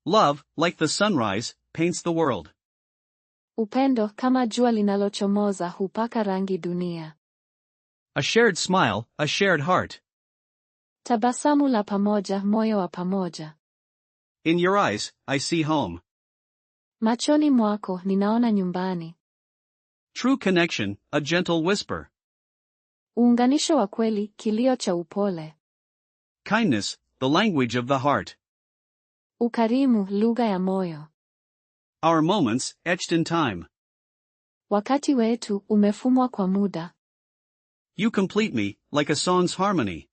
Love, like the sunrise, paints the world. Upendo, kama jua linalochomoza, hupaka rangi dunia. A shared smile, a shared heart. Tabasamu la pamoja, moyo wa pamoja. In your eyes, I see home. Machoni mwako, ninaona nyumbani. True connection, a gentle whisper. Uunganisho wa kweli, kilio cha upole. Kindness, the language of the heart. Ukarimu, lugha ya moyo. Our moments, etched in time. Wakati wetu, umefumwa kwa muda. You complete me, like a song's harmony.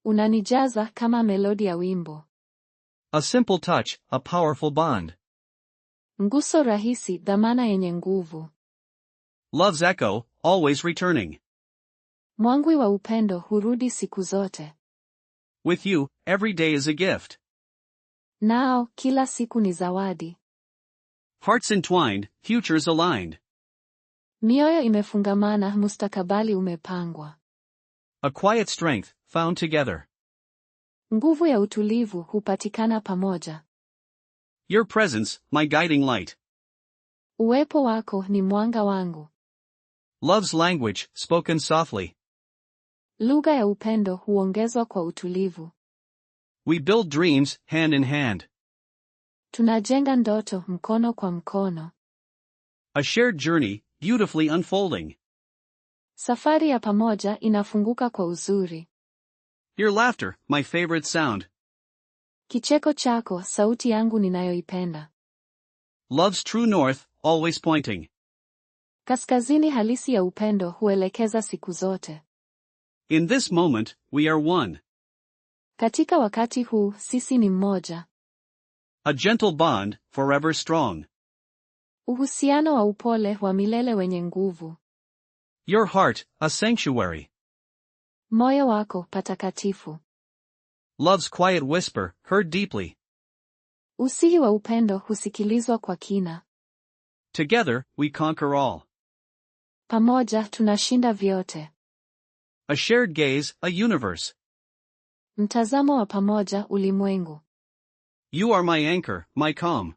Unanijaza kama melodi ya wimbo. A simple touch, a powerful bond. Nguso rahisi, dhamana yenye nguvu. Love's echo, always returning. Mwangwi wa upendo hurudi siku zote. With you, every day is a gift. Nao, kila siku ni zawadi. Hearts entwined, futures aligned. Mioyo imefungamana, mustakabali umepangwa. A quiet strength, found together. Nguvu ya utulivu hupatikana pamoja. Your presence, my guiding light. Uwepo wako ni mwanga wangu. Love's language, spoken softly. Lugha ya upendo huongezwa kwa utulivu. We build dreams, hand in hand. Tunajenga ndoto, mkono kwa mkono. A shared journey, beautifully unfolding. Safari ya pamoja inafunguka kwa uzuri. Your laughter, my favorite sound. Kicheko chako, sauti yangu ninayoipenda. Love's true north, always pointing. Kaskazini halisi ya upendo huelekeza siku zote. In this moment, we are one. Katika wakati huu, sisi ni mmoja. A gentle bond, forever strong. Uhusiano wa upole wa milele wenye nguvu. Your heart, a sanctuary. Moyo wako, patakatifu. Love's quiet whisper, heard deeply. Usihi wa upendo husikilizwa kwa kina. Together, we conquer all. Pamoja tunashinda vyote. A shared gaze, a universe. Mtazamo wa pamoja, ulimwengu. You are my anchor, my calm.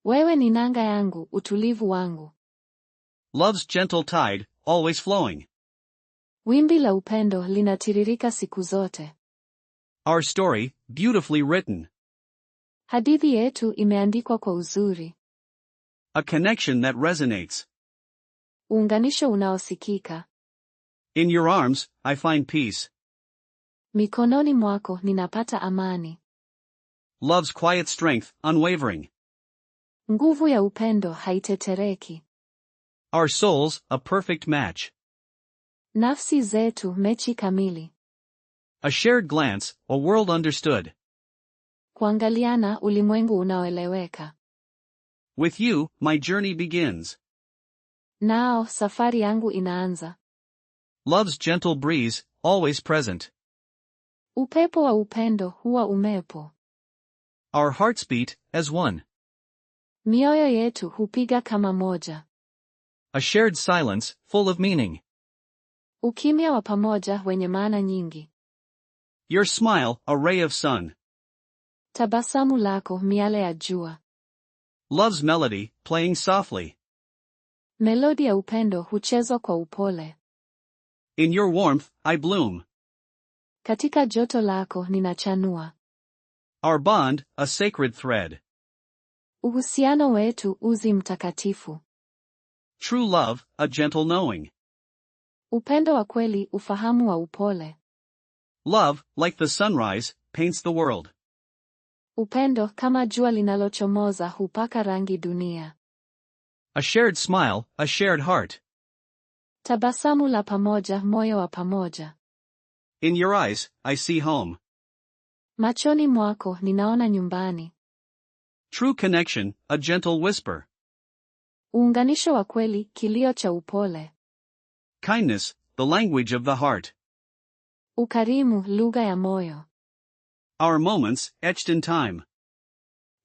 Wewe ni nanga yangu, utulivu wangu. Love's gentle tide, always flowing. Wimbi la upendo linatiririka siku zote. Our story, beautifully written. Hadithi yetu imeandikwa kwa uzuri. A connection that resonates. Uunganisho unaosikika. In your arms, I find peace. Mikononi mwako ninapata amani. Love's quiet strength, unwavering. Nguvu ya upendo haitetereki. Our souls, a perfect match. Nafsi zetu, mechi kamili. A shared glance, a world understood. Kuangaliana, ulimwengu unaoeleweka. With you, my journey begins. Nao, safari yangu inaanza. Love's gentle breeze, always present. Upepo wa upendo huwa umepo. Our hearts beat, as one. Mioyo yetu hupiga kama moja. A shared silence, full of meaning. Ukimya wa pamoja wenye maana nyingi. Your smile, a ray of sun. Tabasamu lako, miale ya jua. Love's melody, playing softly. Melodi ya upendo huchezwa kwa upole. In your warmth, I bloom. Katika joto lako ninachanua. Our bond, a sacred thread. Uhusiano wetu, uzi mtakatifu. True love, a gentle knowing. Upendo wa kweli, ufahamu wa upole. Love, like the sunrise, paints the world. Upendo, kama jua linalochomoza, hupaka rangi dunia. A shared smile, a shared heart. Tabasamu la pamoja, moyo wa pamoja. In your eyes, I see home. Machoni mwako, ninaona nyumbani. True connection, a gentle whisper. Uunganisho wa kweli, kilio cha upole. Kindness, the language of the heart. Ukarimu, lugha ya moyo. Our moments, etched in time.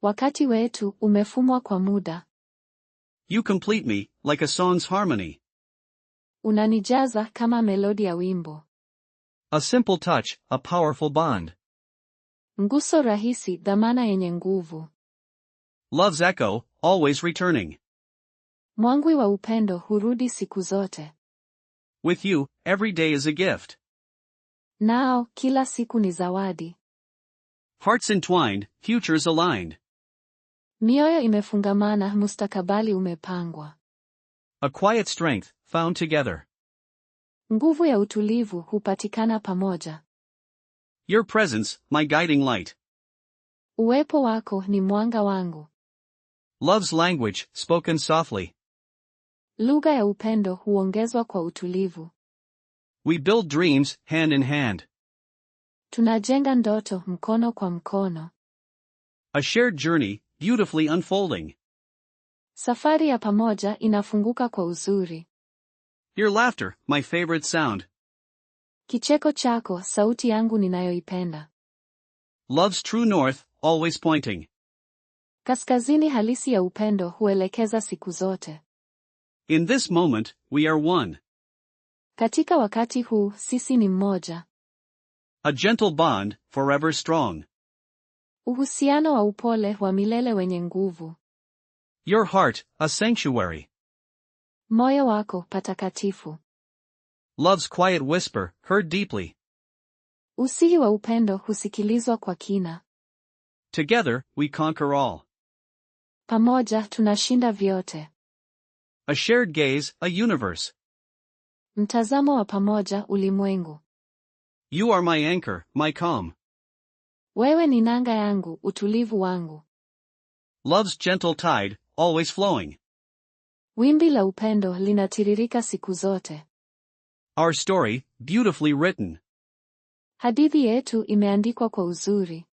Wakati wetu, umefumwa kwa muda. You complete me, like a song's harmony. Unanijaza kama melodi ya wimbo. A simple touch, a powerful bond. Mguso rahisi, dhamana yenye nguvu. Love's echo, always returning. Mwangwi wa upendo hurudi siku zote. With you, every day is a gift. Nao, kila siku ni zawadi. Hearts entwined, futures aligned. Mioyo imefungamana, mustakabali umepangwa. A quiet strength, found together. Nguvu ya utulivu hupatikana pamoja. Your presence, my guiding light. Uwepo wako ni mwanga wangu. Love's language, spoken softly. Lugha ya upendo huongezwa kwa utulivu. We build dreams, hand in hand. Tunajenga ndoto mkono kwa mkono. A shared journey, beautifully unfolding. Safari ya pamoja inafunguka kwa uzuri. Your laughter, my favorite sound. Kicheko chako, sauti yangu ninayoipenda. Love's true north, always pointing. Kaskazini halisi ya upendo huelekeza siku zote. In this moment, we are one. Katika wakati huu, sisi ni mmoja. A gentle bond, forever strong. Uhusiano wa upole wa milele wenye nguvu. Your heart, a sanctuary. Moyo wako patakatifu. Love's quiet whisper, heard deeply. Usihi wa upendo husikilizwa kwa kina. Together, we conquer all. Pamoja tunashinda vyote. A shared gaze, a universe. Mtazamo wa pamoja, ulimwengu. You are my anchor, my calm. Wewe ni nanga yangu, utulivu wangu. Love's gentle tide, always flowing. Wimbi la upendo linatiririka siku zote. Our story, beautifully written. Hadithi yetu imeandikwa kwa uzuri.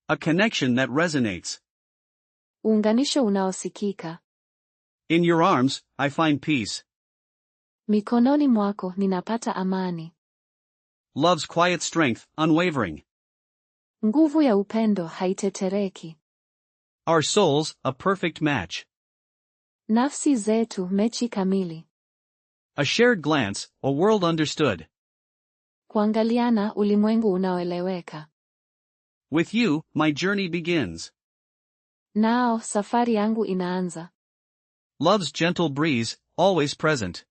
A connection that resonates. Uunganisho unaosikika. In your arms, I find peace. Mikononi mwako ninapata amani. Love's quiet strength, unwavering. Nguvu ya upendo haitetereki. Our souls, a perfect match. Nafsi zetu, mechi kamili. A shared glance, a world understood. Kuangaliana, ulimwengu unaoeleweka. With you, my journey begins. Nao, safari yangu inaanza. Love's gentle breeze, always present.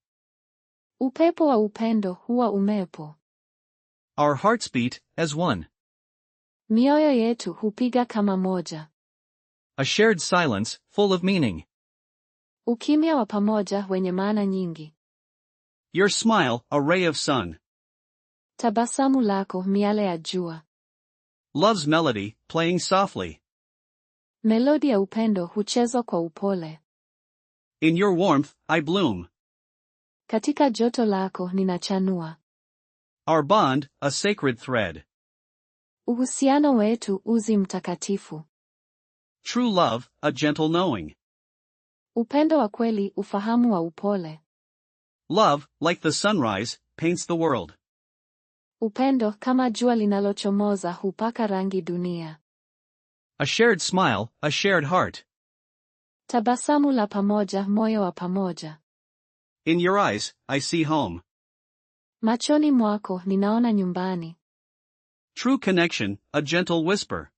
Upepo wa upendo huwa umepo. Our hearts beat, as one. Mioyo yetu hupiga kama moja. A shared silence, full of meaning. Ukimya wa pamoja wenye maana nyingi. Your smile, a ray of sun. Tabasamu lako, miale ya jua. Love's melody, playing softly. Melodi ya upendo huchezwa kwa upole. In your warmth, I bloom. Katika joto lako ninachanua. Our bond, a sacred thread. Uhusiano wetu, uzi mtakatifu. True love, a gentle knowing. Upendo wa kweli, ufahamu wa upole. Love, like the sunrise, paints the world. Upendo, kama jua linalochomoza, hupaka rangi dunia. A shared smile, a shared heart. Tabasamu la pamoja, moyo wa pamoja. In your eyes, I see home. Machoni mwako, ninaona nyumbani. True connection, a gentle whisper.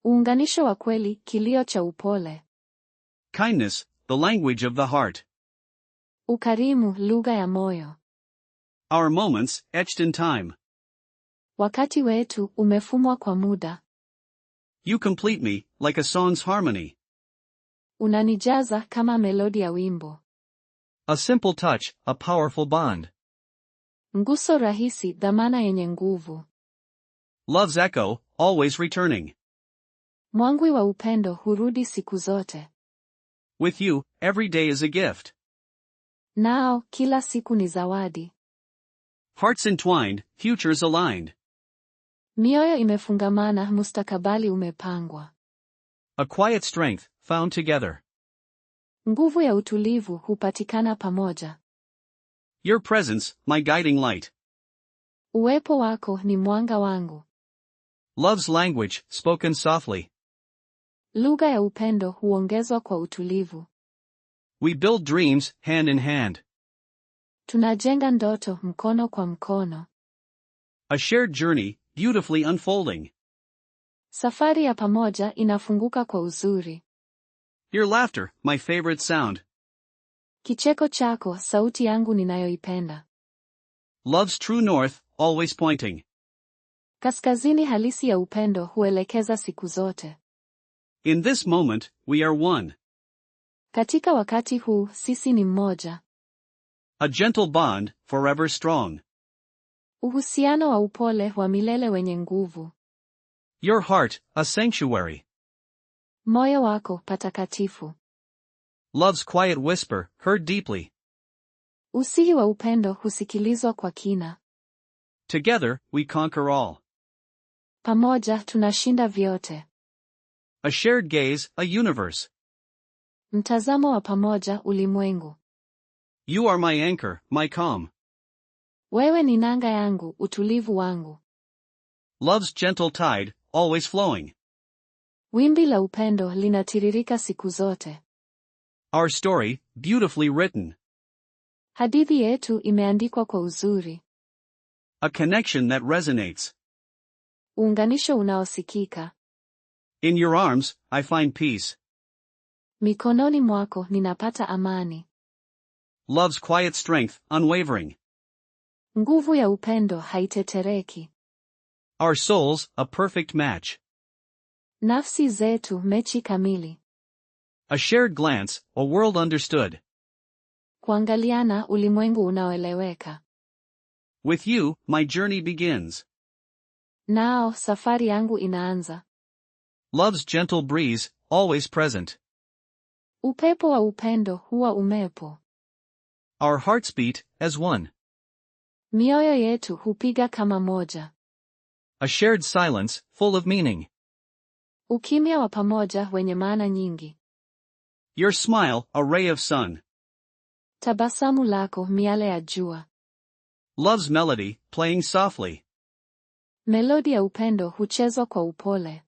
Uunganisho wa kweli, kilio cha upole. Kindness, the language of the heart. Ukarimu, lugha ya moyo. Our moments, etched in time. Wakati wetu, umefumwa kwa muda. You complete me, like a song's harmony. Unanijaza kama melodi ya wimbo. A simple touch, a powerful bond. Mguso rahisi, dhamana yenye nguvu. Love's echo, always returning. Mwangwi wa upendo hurudi siku zote. With you, every day is a gift. Nao, kila siku ni zawadi. Hearts entwined, futures aligned. Mioyo imefungamana, mustakabali umepangwa. A quiet strength, found together. Nguvu ya utulivu hupatikana pamoja. Your presence, my guiding light. Uwepo wako ni mwanga wangu. Love's language, spoken softly. Lugha ya upendo huongezwa kwa utulivu. We build dreams, hand in hand. Tunajenga ndoto mkono kwa mkono. A shared journey, beautifully unfolding. Safari ya pamoja inafunguka kwa uzuri. Your laughter, my favorite sound. Kicheko chako, sauti yangu ninayoipenda. Love's true north, always pointing. Kaskazini halisi ya upendo huelekeza siku zote. In this moment, we are one. Katika wakati huu, sisi ni mmoja. A gentle bond, forever strong. Uhusiano wa upole wa milele wenye nguvu. Your heart, a sanctuary. Moyo wako patakatifu. Love's quiet whisper, heard deeply. Usihi wa upendo husikilizwa kwa kina. Together, we conquer all. Pamoja tunashinda vyote. A shared gaze, a universe. Mtazamo wa pamoja, ulimwengu. You are my anchor, my calm. Wewe ni nanga yangu, utulivu wangu. Love's gentle tide, always flowing. Wimbi la upendo linatiririka siku zote. Our story, beautifully written. Hadithi yetu imeandikwa kwa uzuri. A connection that resonates. Uunganisho unaosikika. In your arms, I find peace. Mikononi mwako ninapata amani. Love's quiet strength, unwavering. Nguvu ya upendo haitetereki. Our souls, a perfect match. Nafsi zetu, mechi kamili. A shared glance, a world understood. Kuangaliana, ulimwengu unaoeleweka. With you, my journey begins. Nao, safari yangu inaanza. Love's gentle breeze, always present. Upepo wa upendo huwa umepo. Our hearts beat, as one. Mioyo yetu hupiga kama moja. A shared silence, full of meaning. Ukimya wa pamoja wenye maana nyingi. Your smile, a ray of sun. Tabasamu lako, miale ya jua. Love's melody, playing softly. Melodi ya upendo huchezwa kwa upole.